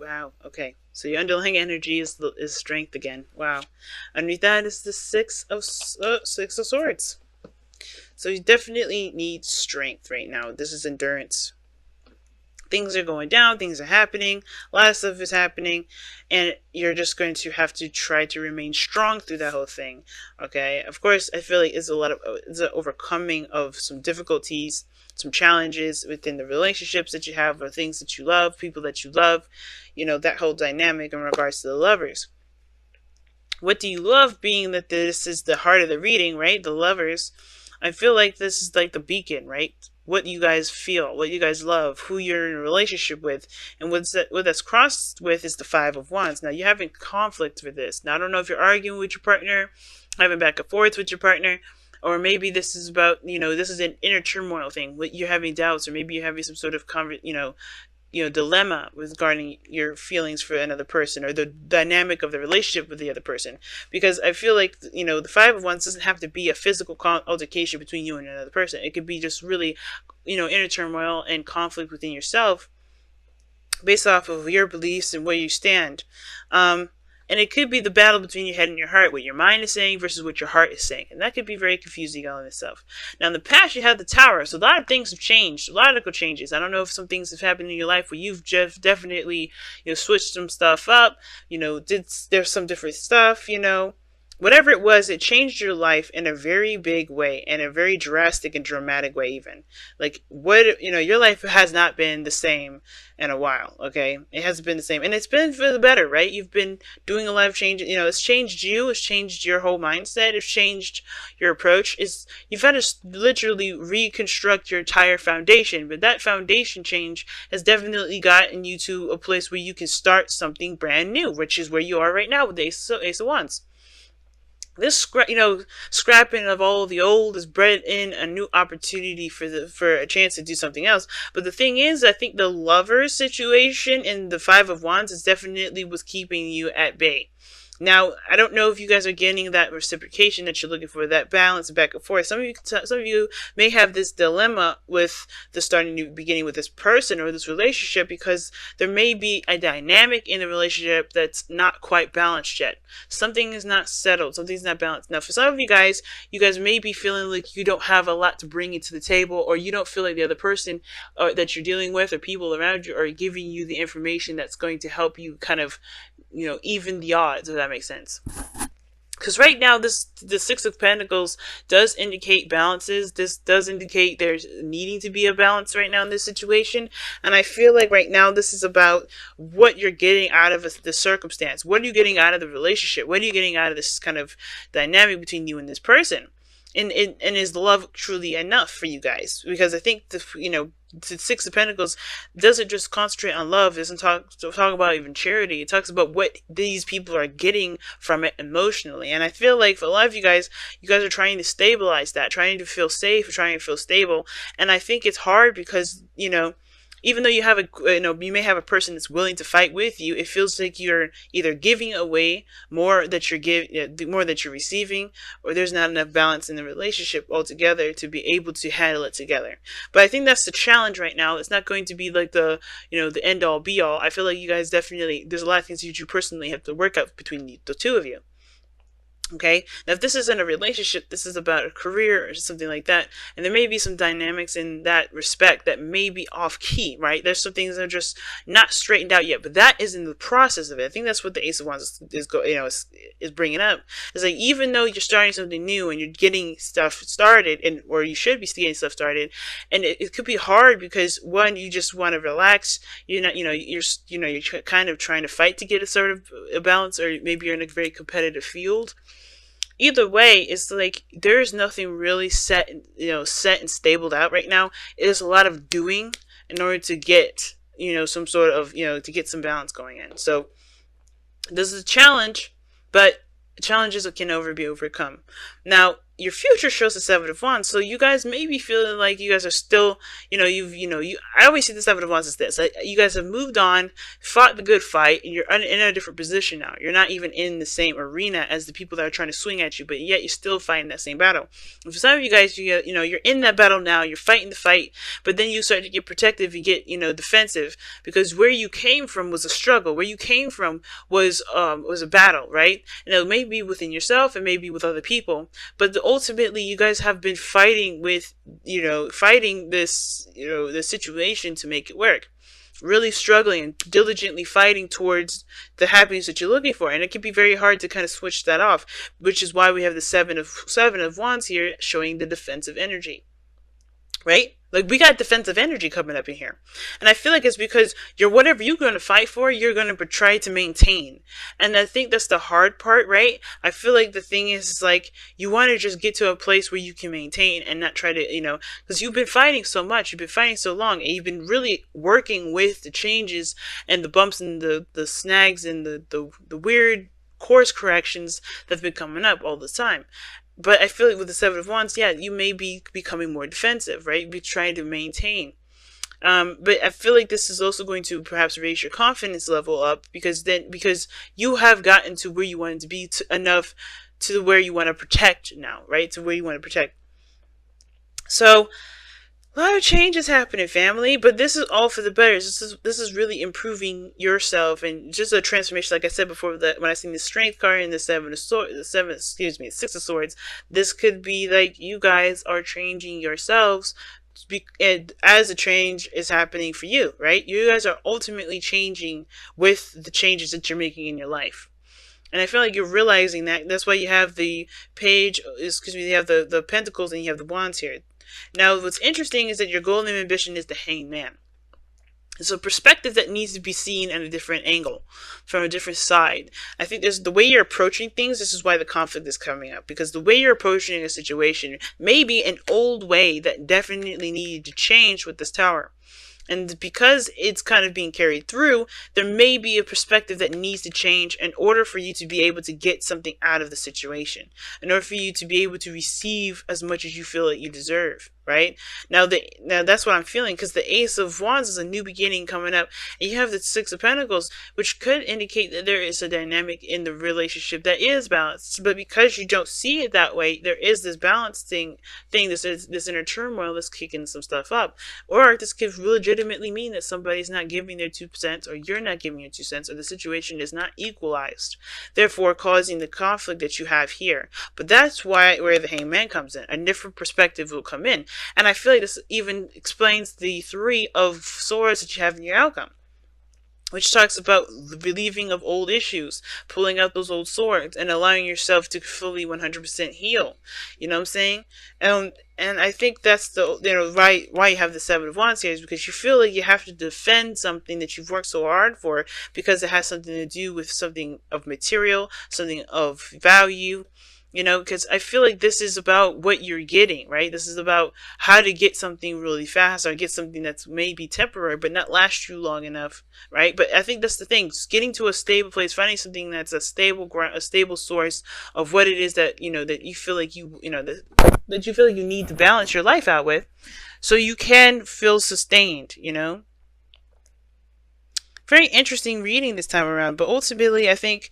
Wow. Okay. So your underlying energy is strength again. Wow. Underneath that is the Six of Swords. So you definitely need strength right now. This is endurance. Things are going down, things are happening, a lot of stuff is happening, and you're just going to have to try to remain strong through that whole thing. Okay, of course, I feel like it's an overcoming of some difficulties, some challenges within the relationships that you have, or things that you love, people that you love, that whole dynamic in regards to the lovers. What do you love, being that this is the heart of the reading, right? The lovers. I feel like this is like the beacon, right? What you guys feel, what you guys love, who you're in a relationship with, and what that's crossed with is the Five of Wands. Now you're having conflict with this. Now I don't know if you're arguing with your partner, having back and forth with your partner, or maybe this is about, this is an inner turmoil thing. You're having doubts, or maybe you're having some sort of dilemma regarding your feelings for another person, or the dynamic of the relationship with the other person. Because I feel like, the Five of Wands doesn't have to be a physical altercation between you and another person. It could be just really, inner turmoil and conflict within yourself based off of your beliefs and where you stand. And it could be the battle between your head and your heart, what your mind is saying versus what your heart is saying. And that could be very confusing all in itself. Now, in the past, you had the Tower. So a lot of things have changed. A lot of changes. I don't know if some things have happened in your life where you've just definitely, switched some stuff up. There's some different stuff, Whatever it was, it changed your life in a very big way, in a very drastic and dramatic way even. Like, your life has not been the same in a while, okay? It hasn't been the same. And it's been for the better, right? You've been doing a lot of changes. It's changed you. It's changed your whole mindset. It's changed your approach. You've had to literally reconstruct your entire foundation. But that foundation change has definitely gotten you to a place where you can start something brand new, which is where you are right now with the Ace of Wands. This scrapping of all the old has bred in a new opportunity for a chance to do something else. But the thing is, I think the lover situation in the Five of Wands is definitely what's keeping you at bay. Now, I don't know if you guys are getting that reciprocation that you're looking for, that balance back and forth. Some of you may have this dilemma with the beginning with this person or this relationship, because there may be a dynamic in the relationship that's not quite balanced yet. Something is not settled. Something's not balanced. Now, for some of you guys may be feeling like you don't have a lot to bring into the table, or you don't feel like the other person that you're dealing with or people around you are giving you the information that's going to help you kind of, even the odds, if that makes sense. Because right now, the Six of Pentacles does indicate balances. This does indicate there's needing to be a balance right now in this situation. And I feel like right now, this is about what you're getting out of the circumstance. What are you getting out of the relationship? What are you getting out of this kind of dynamic between you and this person? And is the love truly enough for you guys? Because I think the Six of Pentacles doesn't just concentrate on love. It doesn't talk about even charity. It talks about what these people are getting from it emotionally. And I feel like for a lot of you guys are trying to stabilize that, trying to feel safe, trying to feel stable. And I think it's hard because, even though you may have a person that's willing to fight with you, it feels like you're either giving away more that you're receiving, or there's not enough balance in the relationship altogether to be able to handle it together. But I think that's the challenge right now. It's not going to be like the end all be all. I feel like you guys definitely, there's a lot of things that you personally have to work out between the two of you. Okay, now if this isn't a relationship, this is about a career or something like that, and there may be some dynamics in that respect that may be off key, right? There's some things that are just not straightened out yet, but that is in the process of it. I think that's what the Ace of Wands is bringing up. It's like, even though you're starting something new and you're getting stuff started, or you should be getting stuff started, and it could be hard because, one, you just want to relax. You're not, you're kind of trying to fight to get a sort of a balance, or maybe you're in a very competitive field. Either way, it's like there's nothing really set and stabled out right now. It is a lot of doing in order to get some sort of to get some balance going in. So this is a challenge, but challenges can be overcome. Now, your future shows the Seven of Wands. So you guys may be feeling like you guys are still, I always see the Seven of Wands as this. You guys have moved on, fought the good fight, and you're in a different position now. You're not even in the same arena as the people that are trying to swing at you, but yet you're still fighting that same battle. And for some of you guys, you're in that battle now, you're fighting the fight, but then you start to get protective, you get, defensive, because where you came from was a struggle. Where you came from was a battle, right? And it may be within yourself, and maybe with other people, but ultimately you guys have been fighting with, fighting this, this situation to make it work. Really struggling and diligently fighting towards the happiness that you're looking for. And it can be very hard to kind of switch that off, which is why we have the seven of Wands here showing the defensive energy. Right? Like, we got defensive energy coming up in here. And I feel like it's because whatever you're going to fight for, you're going to try to maintain. And I think that's the hard part, right? I feel like the thing is, like, you want to just get to a place where you can maintain and not try to, because you've been fighting so much, you've been fighting so long, and you've been really working with the changes and the bumps and the snags and the weird course corrections that's been coming up all the time. But I feel like with the Seven of Wands, yeah, you may be becoming more defensive, right? Be trying to maintain. But I feel like this is also going to perhaps raise your confidence level up, because you have gotten to where you wanted to be enough to where you want to protect now, right? To where you want to protect. So a lot of changes happening, family, but this is all for the better. This is really improving yourself, and just a transformation. Like I said before, that when I seen the Strength card and the Six of Swords, this could be like you guys are changing yourselves, as a change is happening for you, right? You guys are ultimately changing with the changes that you're making in your life. And I feel like you're realizing that. That's why you have the page, you have the Pentacles and you have the Wands here. Now, what's interesting is that your goal and ambition is the Hanged Man. It's a perspective that needs to be seen at a different angle, from a different side. I think there's the way you're approaching things. This is why the conflict is coming up, because the way you're approaching a situation may be an old way that definitely needed to change with this Tower. And because it's kind of being carried through, there may be a perspective that needs to change in order for you to be able to get something out of the situation, in order for you to be able to receive as much as you feel that you deserve, right? Now that's what I'm feeling, because the Ace of Wands is a new beginning coming up, and you have the Six of Pentacles, which could indicate that there is a dynamic in the relationship that is balanced. But because you don't see it that way, there is this balancing thing, this inner turmoil that's kicking some stuff up. Or this could legitimately mean that somebody's not giving their 2%, or you're not giving your 2 cents, or the situation is not equalized, therefore causing the conflict that you have here. But that's where the Hanged Man comes in. A different perspective will come in. And I feel like this even explains the Three of Swords that you have in your outcome, which talks about the relieving of old issues, pulling out those old swords, and allowing yourself to fully 100% heal. You know what I'm saying? And I think that's the why you have the Seven of Wands here, is because you feel like you have to defend something that you've worked so hard for, because it has something to do with something of material, something of value. Because I feel like this is about what you're getting, right? This is about how to get something really fast, or get something that's maybe temporary, but not last you long enough, right? But I think that's the thing. Getting to a stable place, finding something that's a stable ground, a stable source of what it is that, that you feel like that you feel like you need to balance your life out with, so you can feel sustained, Very interesting reading this time around, but ultimately I think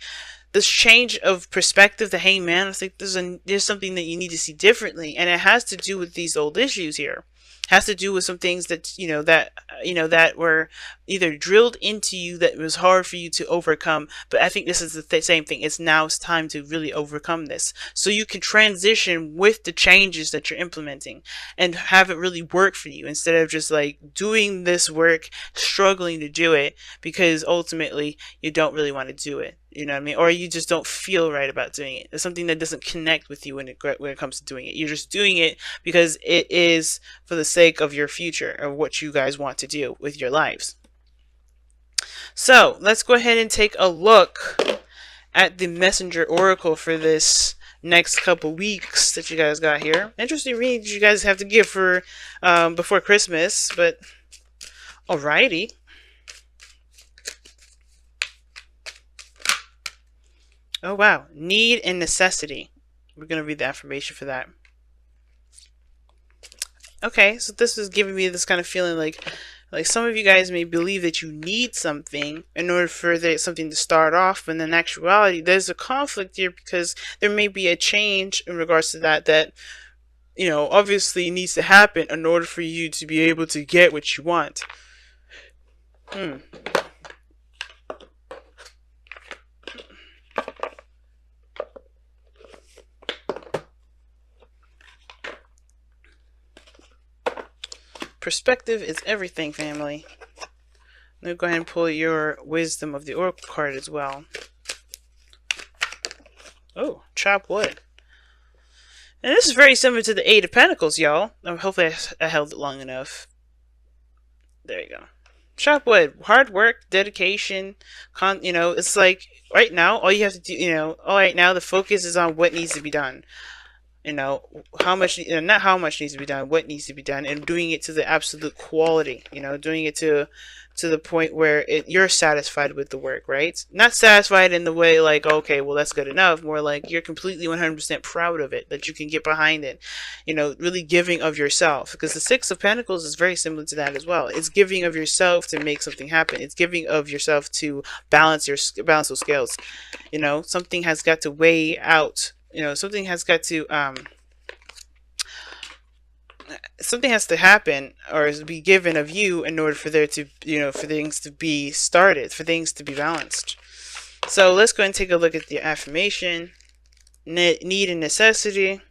this change of perspective, the Hanged Man, I think there's something that you need to see differently, and it has to do with these old issues here. It has to do with some things that that were either drilled into you that was hard for you to overcome. But I think this is the same thing. It's time to really overcome this, so you can transition with the changes that you're implementing and have it really work for you, instead of just like doing this work, struggling to do it because ultimately you don't really want to do it. You know what I mean? Or you just don't feel right about doing it. There's something that doesn't connect with you when it comes to doing it. You're just doing it because it is for the sake of your future, or what you guys want to do with your lives. So let's go ahead and take a look at the Messenger Oracle for this next couple weeks that you guys got here. Interesting reading you guys have to give for before Christmas, but alrighty. Oh wow, need and necessity. We're going to read the affirmation for that. Okay, so this is giving me this kind of feeling like some of you guys may believe that you need something in order for something to start off, but in actuality, there's a conflict here because there may be a change in regards to that, you know, obviously needs to happen in order for you to be able to get what you want. Perspective is everything, family. Let me go ahead and pull your Wisdom of the Oracle card as well. Oh, chop wood. And this is very similar to the Eight of Pentacles, y'all. Hopefully I held it long enough. There you go. Chop wood. Hard work, dedication, you know, it's like right now, all you have to do, you know, right now the focus is on what needs to be done. You know, how much, not how much needs to be done, what needs to be done, and doing it to the absolute quality, you know, doing it to the point where you're satisfied with the work, right? Not satisfied in the way like, okay, well, that's good enough. More like you're completely 100% proud of it, that you can get behind it, you know, really giving of yourself. Because the Six of Pentacles is very similar to that as well. It's giving of yourself to make something happen. It's giving of yourself to balance those scales. You know, something has got to weigh out. You know, something has got to something has to happen or be given of you in order for there to, you know, for things to be started, for things to be balanced. So let's go and take a look at the affirmation. Need and necessity.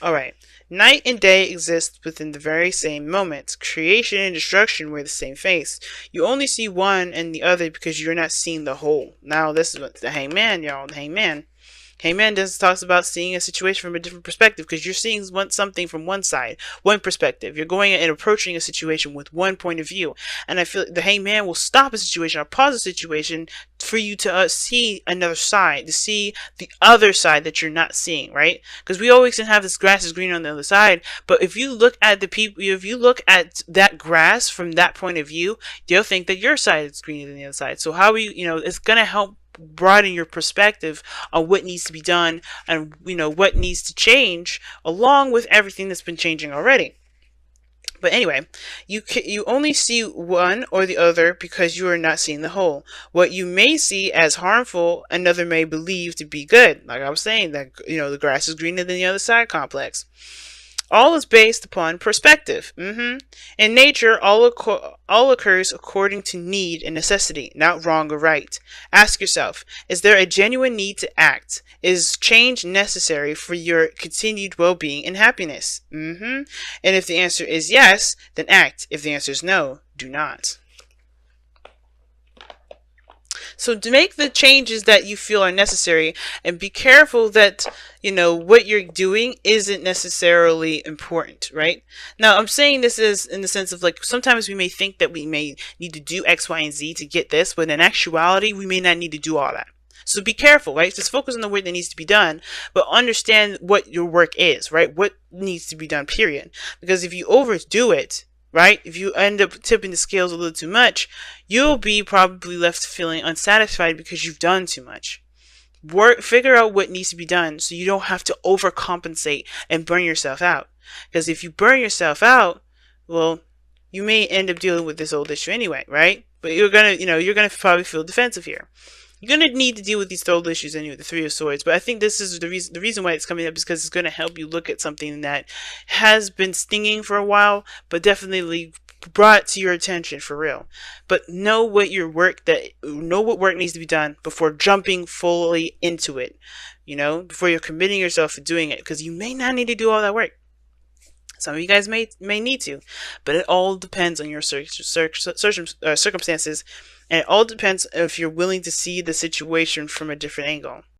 All right. Night and day exist within the very same moment. Creation and destruction wear the same face. You only see one and the other because you're not seeing the whole. Now, this is what the Hangman, y'all. The Hangman. Hangman talks about seeing a situation from a different perspective because you're seeing something from one side, one perspective. You're going and approaching a situation with one point of view. And I feel like the Hangman will stop a situation or pause a situation for you to see another side, to see the other side that you're not seeing, right? Because we always can have this grass is greener on the other side. But if you look at the people, if you look at that grass from that point of view, they'll think that your side is greener than the other side. So how we, you know, it's going to help broaden your perspective on what needs to be done and, you know, what needs to change along with everything that's been changing already. But anyway, you only see one or the other because you are not seeing the whole. What you may see as harmful, another may believe to be good. Like I was saying, that, you know, the grass is greener than the other side complex. All is based upon perspective. In nature, all occurs according to need and necessity, not wrong or right. Ask yourself, is there a genuine need to act? Is change necessary for your continued well-being and happiness? And if the answer is yes, then act. If the answer is no, do not. So to make the changes that you feel are necessary, and be careful that, you know, what you're doing isn't necessarily important, right? Now, I'm saying this is in the sense of like, sometimes we may think that we may need to do X, Y, and Z to get this, but in actuality, we may not need to do all that. So be careful, right? Just focus on the work that needs to be done, but understand what your work is, right? What needs to be done, period. Because if you overdo it, right? If you end up tipping the scales a little too much, you'll be probably left feeling unsatisfied because you've done too much. Figure out what needs to be done so you don't have to overcompensate and burn yourself out. Because if you burn yourself out, well, you may end up dealing with this old issue anyway, right? But you're gonna probably feel defensive here. You're going to need to deal with these old issues anyway, the Three of Swords. But I think this is the reason why it's coming up is because it's going to help you look at something that has been stinging for a while, but definitely brought to your attention for real. But know what work needs to be done before jumping fully into it. You know, before you're committing yourself to doing it, because you may not need to do all that work. Some of you guys may need to, but it all depends on your circumstances, and it all depends if you're willing to see the situation from a different angle.